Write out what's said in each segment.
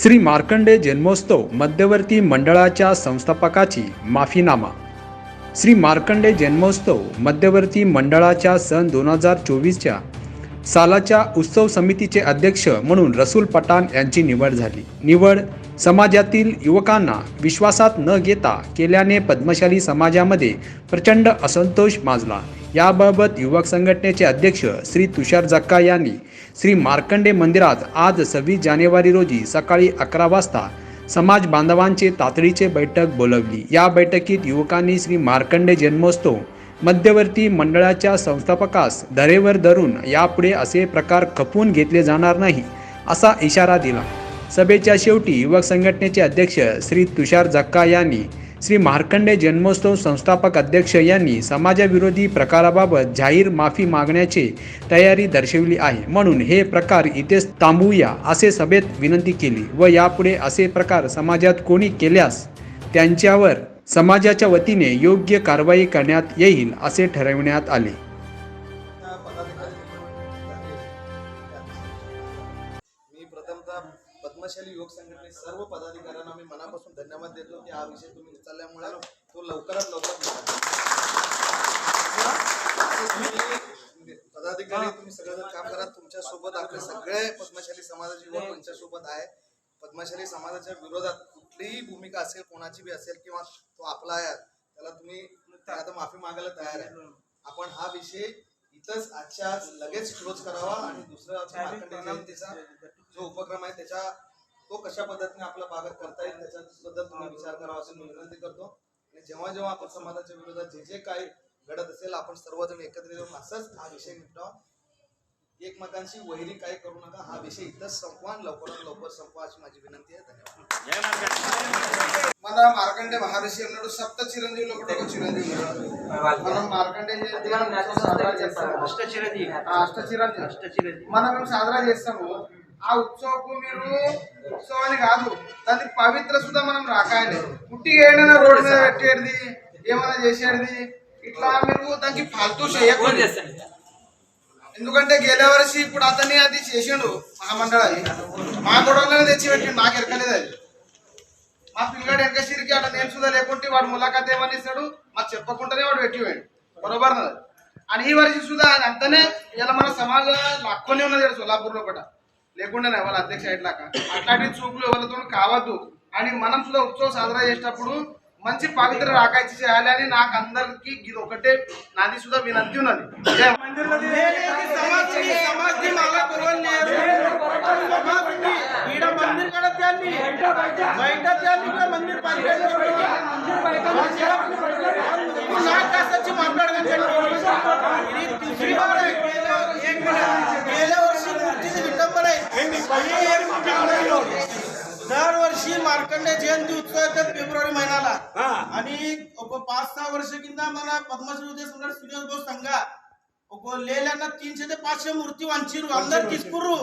श्री मार्कंडे जन्मोत्सव मध्यवर्ती मंडळाच्या संस्थापकाची माफीनामा। श्री मार्कंडे जन्मोत्सव मध्यवर्ती मंडळाच्या सन 2024च्या सालाच्या उत्सव समितीचे अध्यक्ष म्हणून रसूल पठाण यांची निवड झाली। निवड समाजातील युवकांना विश्वासात न घेता केल्याने पद्मशाली समाजामध्ये प्रचंड असंतोष माजला। याबाबत युवक संघटनेचे अध्यक्ष श्री तुषार जक्का यांनी श्री मार्कंडे मंदिरात आज 26 जानेवारी रोजी सकाळी 11 वाजता समाज बांधवांची तातडीची बैठक बोलावली। या बैठकीत युवकांनी श्री मार्कंडे जन्मोत्सव मध्यवर्ती मंडळाच्या संस्थापकास धरेवर धरून यापुढे असे प्रकार खपवून घेतले जाणार नाही असा इशारा दिला। सभेच्या शेवटी युवक संघटनेचे अध्यक्ष श्री तुषार जक्का यांनी श्री मार्कंडे जन्मोत्सव संस्थापक अध्यक्ष यांनी समाजविरोधी प्रकाराबाबत जाहीर माफी मागण्याची तयारी दर्शवली आहे, म्हणून हे प्रकार इथेच थांबवूया असे सभेत विनंती केली व यापुढे असे प्रकार समाजात कोणी केल्यास त्यांच्यावर समाजाच्या वतीने योग्य कारवाई करण्यात येईल असे ठरविण्यात आले। मी प्रथमतः पद्मशाली युवक संघटने सर्व पदाधिकाऱ्यांना मी मनापासून धन्यवाद देतो की हा विषय तुम्ही उचलल्यामुळे तो लवकरात लवकर पदाधिकारी तुम्ही सगळेजण काम करा। तुमच्या सोबत आपले सगळे पद्मशाली समाजाचे युवक तुमच्या सोबत आहे। पद्मशाली समाजाच्या विरोधात कुठलीही भूमिका असेल, कोणाची बी असेल किंवा तो आपला आहे, त्याला तुम्ही आता माफी मागायला तयार आहे। आपण हा विषय इथंच आजच्या लगेच क्लोज करावा आणि दुसरा मार्कंडे जयंतीचा जो उपक्रम आहे त्याच्या तो कशा पद्धतीने आपल्या भागात करता येईल त्याच्याबद्दल तुम्ही विचार करावा अशी मी विनंती करतो। आणि जेव्हा जेव्हा आपण समाजाच्या विरोधात जे जे काही घडत असेल आपण सर्वजण एकत्र येऊन असंच हा विषय निपटावा। एकमेकांशी वैरी काही करू नका, हा विषय इथंच संपवा, लवकरात लवकर संपवा अशी माझी विनंती आहे। धन्यवाद। मला मार्कंडे महर्षी अన్నాడు सप्त चिरंजीव लोकटोक चिरंजीव మనం మార్కండే అష్టచిరంజీవి మనం సాధన చేస్తాము। ఆ ఉత్సవకు మీరు ఉత్సవాన్ని కాదు దానికి పవిత్ర సుధా మనం రాకాయని పుట్టి ఏడైనా రోడ్ మీద పెట్టేది ఏమైనా చేసేది ఇట్లా మీరు దానికి ఫాల్తూ చేయకూడదు। ఎందుకంటే గేలే వర్షి ఇప్పుడు అతన్ని అది చేసిండు మహామండలి మా గొడవలనే తెచ్చి పెట్టిండు, నాకు ఎరకలేదు అది। మా పిల్లగాడు వెనక సిరికి అట్లా నేను సుధా లేకుంటే వాడు ములాఖాత్ ఏమని ఇస్తాడు మాకు చెప్పకుండానే వాడు పెట్టివాడు బరోబర్ నది। అని ఈ వర్షి సుధా అంతనే ఇలా మన సమాజం లాక్కొని ఉన్నది సోలాపూర్ లోపల లేకుండానే వాళ్ళ అధ్యక్ష ఇట్లాక అట్లాంటి చూపులు ఎవరితో కావద్దు। అని మనం సుధా ఉత్సవం సాధన చేసేటప్పుడు మంచి పవిత్ర రాకాయిచి చేయాలి అని నాకు అందరికి ఇది ఒకటే నాది సుధా వినంతి ఉన్నది। दरवर्षी मार्कंडे जयंती उत्सव येतात फेब्रुवारी महिन्याला आणि 5-6 वर्ष కింద మన పద్మశ్రీ ఉదయ సుందర్ శ్రీనివాస్ గౌడ్ సంఘ లేలన్న 300 से 500 మూర్తి వంచిరు అందరు తీసుకుర్రు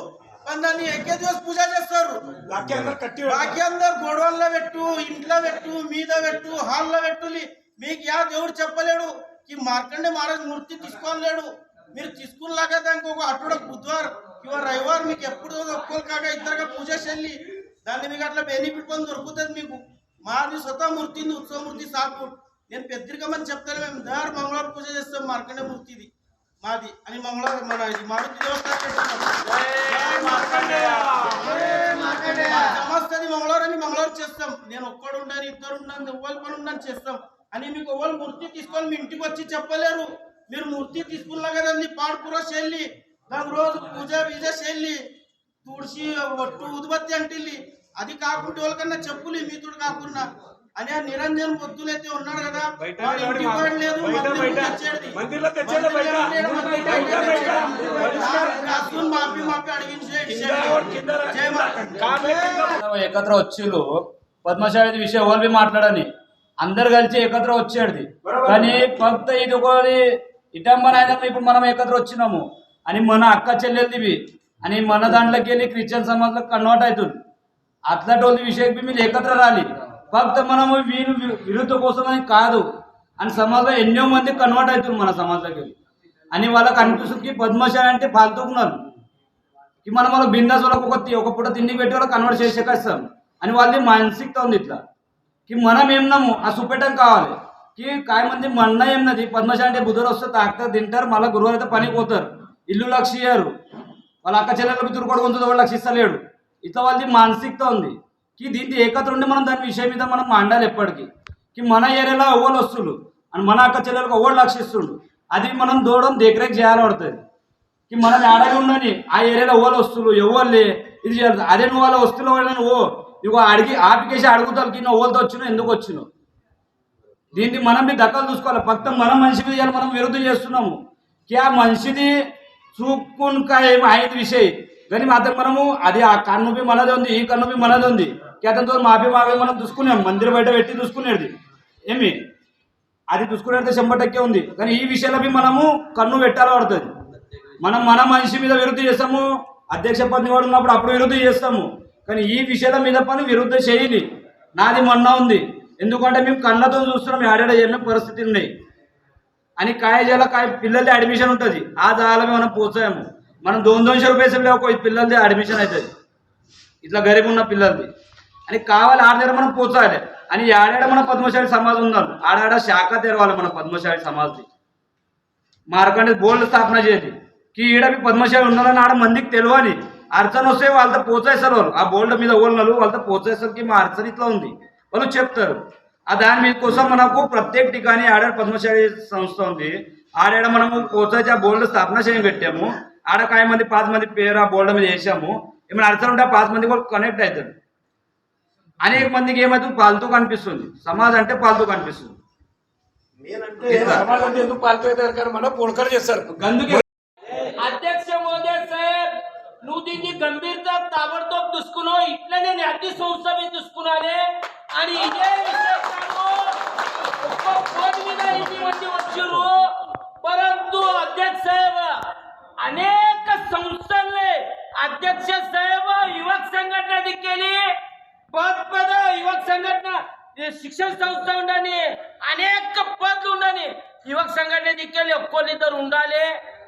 పందాన్ని ఏకే దివస్ పూజ చేస్తారు। బాకి అందరు గోడవల్లో పెట్టు, ఇంట్లో పెట్టు, మీద పెట్టు, హాల్లో పెట్టులి మీకు యా దేవుడు చెప్పలేడు కి మార్కండే మహారాజ్ మూర్తి తీసుకోలేడు। మీరు తీసుకున్నాక దానికి ఒక అటుడ బుధవారం किंवा रविवार మీకు ఎప్పుడు ఒక్కరు కాక ఇద్దరుగా పూజ చేయాలి, దాన్ని మీకు అట్లా బెనిఫిట్ పొంది దొరుకుతుంది మీకు। మాది స్వతः మూర్తిని ఉత్సవ మూర్తి సాకు నేను పెద్దరికమని చెప్తాను। మేము దర్ మంగళవారం పూజ చేస్తాం మార్కండే మూర్తిది మాది అని మంగళవారం మన మారుతి దేవస్థానం సమస్తది మంగళవారం మంగళవారం చేస్తాం। నేను ఒక్కడు ఉండని ఇద్దరు ఉండని ఎవ్వరు పని ఉండని చేస్తాం అని మీకు ఎవరు మూర్తి తీసుకొని మీ ఇంటికి వచ్చి చెప్పలేరు। మీరు మూర్తి తీసుకున్నా కదండి పాడుపుర చేయాలి, దాని రోజు పూజ వీజ చేయాలి, తుడిసి ఒట్టు ఉదుబత్తి అంటిల్లి, అది కాకుండా వాళ్ళకన్నా చెప్పులి మీతుడు కాకుండా అని ఆ నిరంజన్ పొద్దులైతే ఉన్నాడు కదా లేదు మాపి మాపి అడిగింది। एकत्र వచ్చిళ్ళు పద్మశాలి విషయం వాళ్ళు మాట్లాడని అందరు కలిసి एकत्र వచ్చేది కానీ ఫక్త ఇది ఒకటి ఇటంబన అయినప్పుడు ఇప్పుడు మనం एकत्र వచ్చినాము అని మన అక్క చెల్లెలది అని మన దాంట్లోకి వెళ్ళి క్రిస్టియన్ సమాజంలో కన్వర్ట్ అవుతుంది। అట్లాంటి విషయం మీరు एकत्र రాలి ఫక్త మనము వీరు విరుద్ధ కోసం అని కాదు అని సమాజంలో ఎన్నో మంది కన్వర్ట్ అవుతుంది మన సమాజంలోకి అని వాళ్ళకి అనిపిస్తుంది పద్మశాలి అంటే ఫాల్తుకున్నారు। మనం వాళ్ళ బిందాస్ వాళ్ళకి ఒక పూట తిండి పెట్టి వాళ్ళకి కన్వర్ట్ చేసే కష్టం అని వాళ్ళది మానసికత ఉంది ఇట్లా మనం ఏమన్నాము ఆ సుపెట్టం కావాలి काय మంది మొన్న ఏమన్నది పద్మశాలి అంటే బుధవారం వస్తే తాకుతారు తింటారు మళ్ళీ గురువారం అయితే పనికి పోతారు ఇల్లు లక్షియ్యారు వాళ్ళ అక్క చెల్లెళ్ళకి తురుకోడు కొంచెం వాళ్ళు లక్షిస్తలేడు ఇట్లా వాళ్ళది మానసికత ఉంది దీంతో ఏకత్ర ఉండి మనం దాని విషయం మీద మనం మాండాలి ఎప్పటికీ మన ఏరియాలో ఓళ్ళు వస్తులు అని మన అక్క చెల్లెలకు ఓళ్ళు లక్షిస్తుండు అది మనం దూడం దేకరేక్ చేయాలి పడుతుంది మనం ఆడగా ఉండని ఆ ఏరియాలో ఓళ్ళు వస్తులు ఎవరు ఇది చేయాలి అదే నువ్వు వాళ్ళ వస్తువులు వాళ్ళని ఇగో అడిగి ఆపికేసి అడుగుతారు నువ్వు ఓళ్ళతో వచ్చినావు ఎందుకు వచ్చినావు దీన్ని మనం మీ దక్కలు చూసుకోవాలి ఫక్త మనం మనిషి మీద మనం విరుద్ధం చేస్తున్నాము ఆ మనిషిది చూపుకుని ఐదు విషయం కానీ మాత్రం మనము అది ఆ కన్నుపి మనది ఉంది ఈ కన్నుపి మనది ఉంది అతనితో మాపి మనం చూసుకున్నాం మందిరం బయట పెట్టి చూసుకునేది ఏమి అది చూసుకునేది 100% ఉంది కానీ ఈ విషయాలపై మనము కన్ను పెట్టాలి పడుతుంది మన మనిషి మీద విరుద్ధం చేస్తాము అధ్యక్ష పదవి వాడు ఉన్నప్పుడు అప్పుడు విరుద్ధం చేస్తాము కానీ ఈ విషయాల మీద పని విరుద్ధ చేయాలి నాది మొన్న ఉంది ఎందుకంటే మేము కళ్ళతో చూస్తున్నాం ఏడాడ ఎన్నో పరిస్థితి ఉన్నాయి అని కాయజాల పిల్లలది అడ్మిషన్ ఉంటుంది ఆ జాలమే మనం పోసాము మనం 200 రూపాయలు లేవు పిల్లలది అడ్మిషన్ అవుతుంది ఇట్లా గరీబ్ ఉన్న పిల్లలది అని కావాలి ఆడ దగ్గర మనం పోసాలి అని ఏడాడ మన పద్మశాలి సమాజం ఉన్నారు ఆడాడ శాఖ తెరవాలి మన పద్మశాలి సమాజది మార్కండే బోల్డ్ స్థాపన చేయాలి ఈడవి పద్మశాలి ఉన్నారని ఆడ మందికి తెలియాలి అర్చన వస్తే వాళ్ళతో పోసేస్తారు వాళ్ళు ఆ బోల్డ్ మీద ఓళ్ళు వాళ్ళతో పోసేసరికి మా అర్చన ఇట్లా ఉంది వాళ్ళు చెప్తారు ఆ దాని మీద కోసం మనకు ప్రత్యేక ఠికాని ఆడాడ పద్మశాలి సంస్థ ఉంది ఆడాడ మనము పోసేసి ఆ బోల్డ్ స్థాపన చేయం పెట్టాము ఆడ 5 మంది 5 మంది పేరు ఆ బోల్డ్ మీద వేసాము ఏమైనా అర్థం ఉంటే 5 మంది కూడా కనెక్ట్ అవుతారు అనేక మందికి ఏమైతే పాలుతూ కనిపిస్తుంది సమాజం అంటే పాలుతూ కనిపిస్తుంది अध्यक्ष महोदय साहेब नुदींनी गंभीरता ताबडतोब दुसकुनो इथल्याने न्याती संस्था बी दुसकुनाले आणि इथे विषय सांगू पद विधायची म्हणजे वशिरू परंतु अध्यक्ष साहेब अनेक संस्थांनी अध्यक्ष साहेब युवक संघटना केली पद युवक संघटना शिक्षण संस्था उंडाने अनेक पद उंडाने युवक संघटने देखील ఒక్కోలి तर ఉండాలి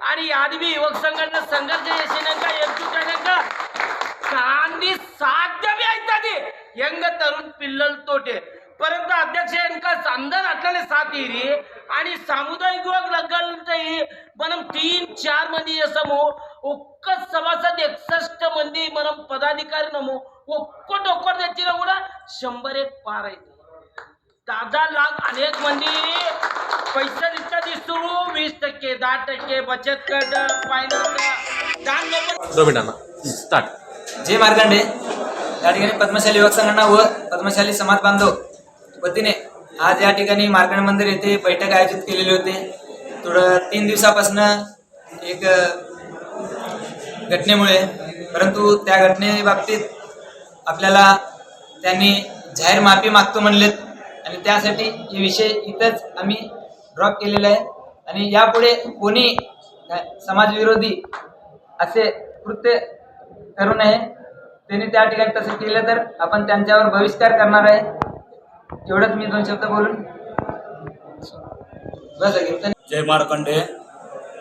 आणि यादी भी युवक संघटना संघर्ष చేసినాక ఎత్తుకనక కాంది సాధ్యమే అవుతుంది యంగ్ తరుణ్ పిల్లలతోటే परंतु अध्यक्ष यांका अंदर అట్లనే సాతీరి आणि सामुदायिक యువక లగ్గాలుంటాయి మనం 3-4 మంది చేసాము ఒక్క సభాసద్ 61 మంది మనం పదాధికారినము ఒక్కటి తెచ్చినా కూడా 100 పార్ అవుతుంది दादा लाख अनेक मंदी पैसा इतका दिसतो 20%, 10%, बचत गट स्टार्ट जय मार्कंडे या ठिकाणी पद्मशाली युवक संघटना व पद्मशाली समाज बांधव वतीने आज या ठिकाणी मार्कंडे मंदिर येथे बैठक आयोजित केलेली होते थोडं 3 दिवसापासून एक घटनेमुळे परंतु त्या घटनेबाबतीत आपल्याला त्यांनी जाहीर माफी मागतो म्हणलेत आणि त्यासाठी हे विषय इथंच आम्ही ड्रॉप केलेला आहे आणि यापुढे कोणी समाजविरोधी असे कृत्य करू नये त्यांनी त्या ठिकाणी तसं केलं तर आपण त्यांच्यावर बहिष्कार करणार आहे एवढंच मी 2 शब्द बोलून बस जय मार्कंडे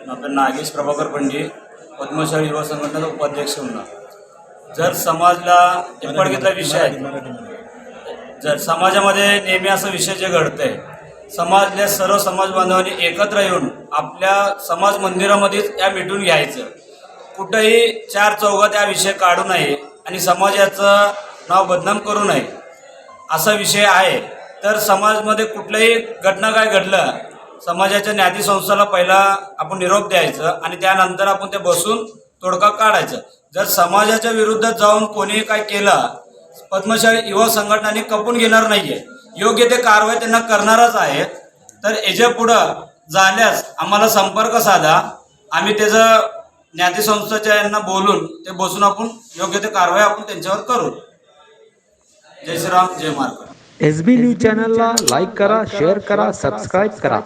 ना पेर नागेश प्रभाकर पंडित पद्मशाली युवा संघटनेचा उपाध्यक्ष होणार जर समाजला इतपडगीतला विषय आहे जर समाजामध्ये नेहमी असा विषय जे घडतंय समाजल्या सर्व समाज बांधवांनी एकत्र येऊन आपल्या समाज मंदिरामध्येच या मिटून घ्यायचं कुठेही 4 चौघात या विषय काढू नये आणि समाजाचं नाव बदनाम करू नये असा विषय आहे तर समाजमध्ये कुठल्याही घटना काय घडलं समाजाच्या न्याती संस्थेला पहिला आपण निरोप द्यायचं आणि त्यानंतर आपण ते बसून तोडगा काढायचं जर समाजाच्या विरुद्ध जाऊन कोणी काय केलं पद्मशाली युवा संघटनांनी कपून घेणार नाहीये योग्य ते कारवाई त्यांना करणारच आहे तर याच्या पुढे झाल्यास आम्हाला संपर्क साधा आम्ही त्याचं ज्ञाती संस्थेच्या यांना बोलून ते बसून आपण योग्य ते कारवाई आपण त्यांच्यावर करू जय श्रीराम जय मार्कंडे SB न्यूज चॅनलला लाईक करा शेअर करा सबस्क्राईब करा